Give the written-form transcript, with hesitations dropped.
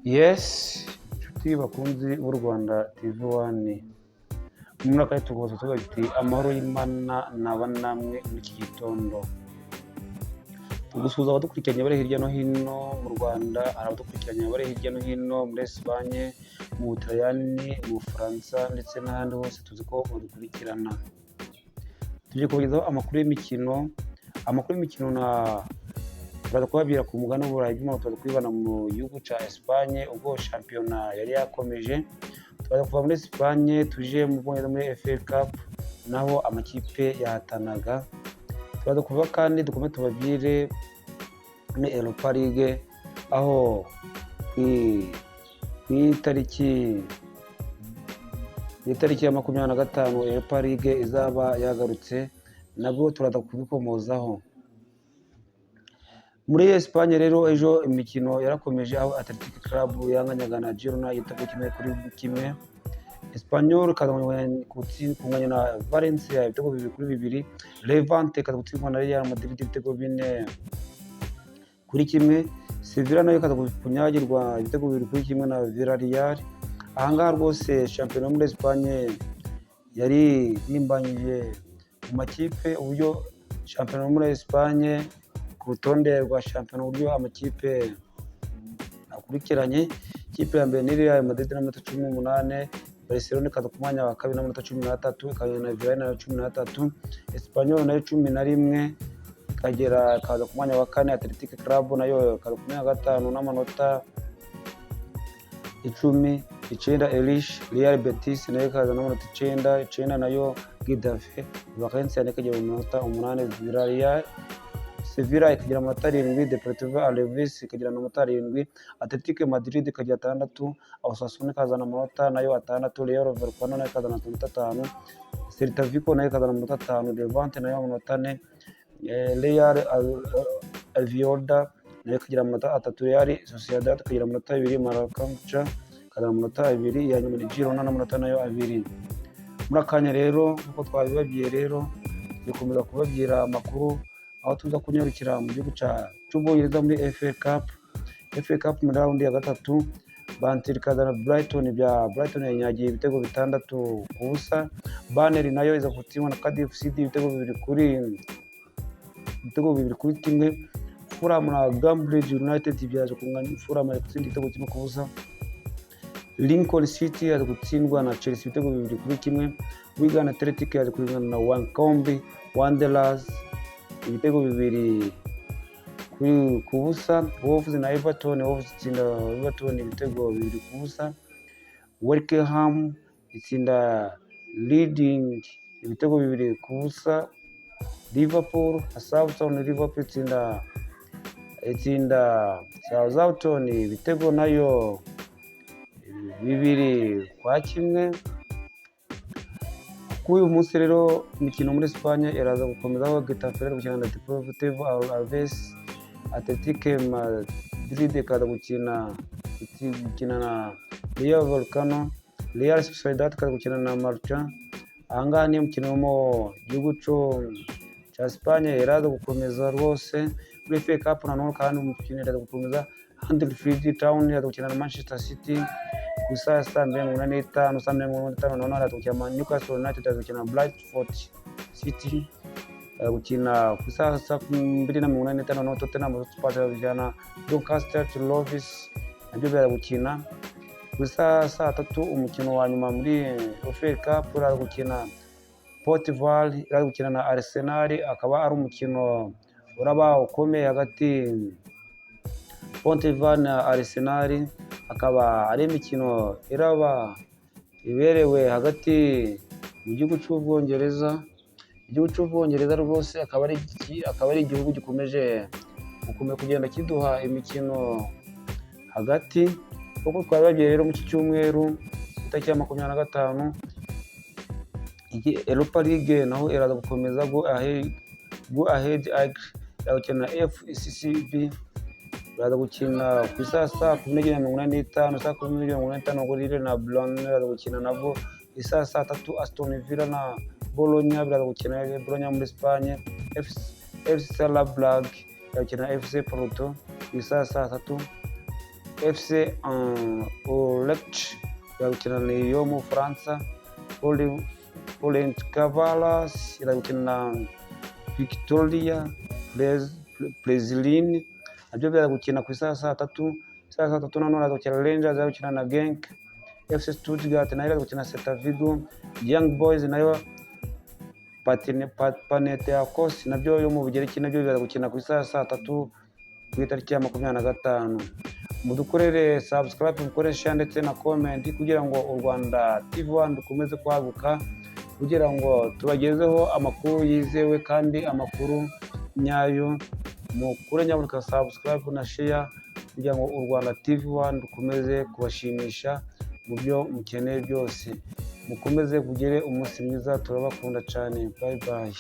Yes, inshuti bakunzi b'u Rwanda TV1, muri aka kanya tuguhoza tuvuga tuti amahoro y'Imana naba namwe muri iki gitondo. Tugusuhuza abadukurikiranye bari hirya no hino mu Rwanda, hari abadukurikiranye bari hirya no hino muri Espagne, mu Butaliyani, mu Bufaransa ndetse n'ahandi hose tuzi ko badukurikirana. Tugiye kubagezaho amakuru y'imikino. Amakuru y'imikino turaza kubabwira ku mugani w'Uburayi by'umuntu tuza kubibana mu gihugu cya Espagne ubwo shampiyona yari yakomeje. Turaza kuva muri Espagne tuje mu Bwongereza muri FA Cup naho amakipe yahatanaga. Turaza kuva kandi dukomeze tubabwire muri Europa League aho ku itariki ya 25 Europa League izaba yagarutse, nabwo turaza kubikomozaho. Muri Espagne rero ejo imikino yarakomeje aho Athletic Club yanganyaga na Girona igitego 1-1. Espanyol ikaza kunganya na Valencia ibitego 2-2. Levante ikaza gutsindwa na Real Madrid ibitego 4-1. Sevilla nayo ikaza kunyagirwa ibitego 2-1 na Villarreal. Ahangaha rwose shampiyona muri Espagne yari yimbanyije mu makipe, uburyo shampiyona muri Espagne ku rutonde rwa shampiyona uburyo amakipe akurikiranye. Ikipe ya mbere ni Real Madrid n'amanota 18, Barcelona ikaza ku mwanya wa kabiri n'amanota 13, ikagera na Villarreal na 13, Espanyol nayo 11, ikaza ku mwanya wa kane. Athletic Club nayo ikaza ku mwanya wa gatanu n'amanota 10, Elche. Real Betis nayo ikaza n'amanota 9 nayo Getafe. Valencia nayo ikagira amanota 8, Villarreal. Sevilla ikagira amanota 7, Deportivo Alaves ikagira amanota 7, Atletico Madrid ikagira 6, Osasuna ikazana amanota nayo 6, Real Vallecano nayo ikazana amanota 5, Celta Vigo nayo ikazana amanota 5, Levante nayo amanota 4, Real Oviedo nayo ikagira amanota 3, Real Sociedad ikagira amanota 2, Mallorca ikazana amanota 2, ya nyuma ni Girona n'amanota nayo 2. Muri akanya rero uko twabibabwiye rero dukomeza kubabwira amakuru aho tuza kunyarukira mu gihugu cy'Ubwongereza muri FA Cup muri raundi ya gatatu. Bantry ikazana Brighton, bya Brighton yanyagiye ibitego 6-0. Burnley nayo iza gutsindwa na Cardiff City ibitego 2-1. Fulham na Cambridge United byaje kunganya, Fulham ari gutsinda ibitego 1-0. Lincoln City yaje gutsindwa na Chelsea ibitego 2-1. Wigan Athletic yaje kunganya na Wycombe Wanderers ibitego 2-0. Wolves na Everton, Wolves itsinda Everton ibitego 2-0. Welcome itsinda Reading ibitego 2-0. Liverpool itsinda Southampton ibitego nayo 2-1. Kuri uyu munsi rero imikino muri Espagne iraza gukomezaho. Getafe gukina na Deportivo Alaves, Atletico Madrid ikaza gukina na Real Vallecano, Real Sociedad ikaza gukina na Mallorca. Ahangaha niyo mukino wo mu gihugu cya Espagne iraza gukomeza rwose. Muri FA Cup nanone kandi umukino iraza gukomeza. Huddersfield Town iraza gukina na Manchester City ku isaha ya 2:45 none iraza gukina Newcastle United iraza gukina na Bradford City gukina ku isaha ya 2:45 none Tottenham Hotspur iraza gukina na Doncaster Rovers nabyo biraza gukina ku isaha ya 3. Umukino wa nyuma muri FA Cup iraza gukina Port Vale iraza gukina na Arsenal, akaba ari umukino uraba ukomeye hagati Port Vale na Arsenal. Akaba ari imikino iraba iberewe hagati mu gihugu cy'Ubwongereza. Igihugu cy'Ubwongereza rwose akaba ari igihugu gikomeje kugenda kiduha imikino hagati. Uko twabibabwiye rero mu cyumweru itariki ya 25 Europa League naho iraza gukomeza Go Ahead gukina na FCCB iraza gukina ku isaha ya 10:45, saa 10:45 ngo Lille na Bologne iraza gukina nabo. Isaha ya 3 Aston Villa na Bologna biraza gukina Bologna muri Espagne. FC Salzburg iraza gukina FC Porto ku isaha ya 3. FC Anderlecht iragukina na Lyon mu Bufaransa. Orient Cavaliers iragukina na Victoria Plzeň, nabyo biragukina ku isaha saa tatu. Isaha saa tatu nanone iragukina Rangers iragukina na Genk. FC Stuttgart nayo iragukina na Celta Vigo. Young Boys nayo Panathinaikos nabyo yo mu Bugereki nabyo biragukina ku isaha saa tatu ku itariki ya 25. Mudukorere subscribe, mukoresha ndetse na comment kugira ngo u Rwanda TV1 dukomeze kwaguka, kugira ngo tubagezeho amakuru yizewe kandi amakuru nyayo. Mukure nyamuneka subscribe na share kugira ngo u Rwanda TV1 dukomeze kubashimisha mu byo mukeneye byose. Mukomeze kugire umunsi mwiza, turabakunda cyane. Bye bye.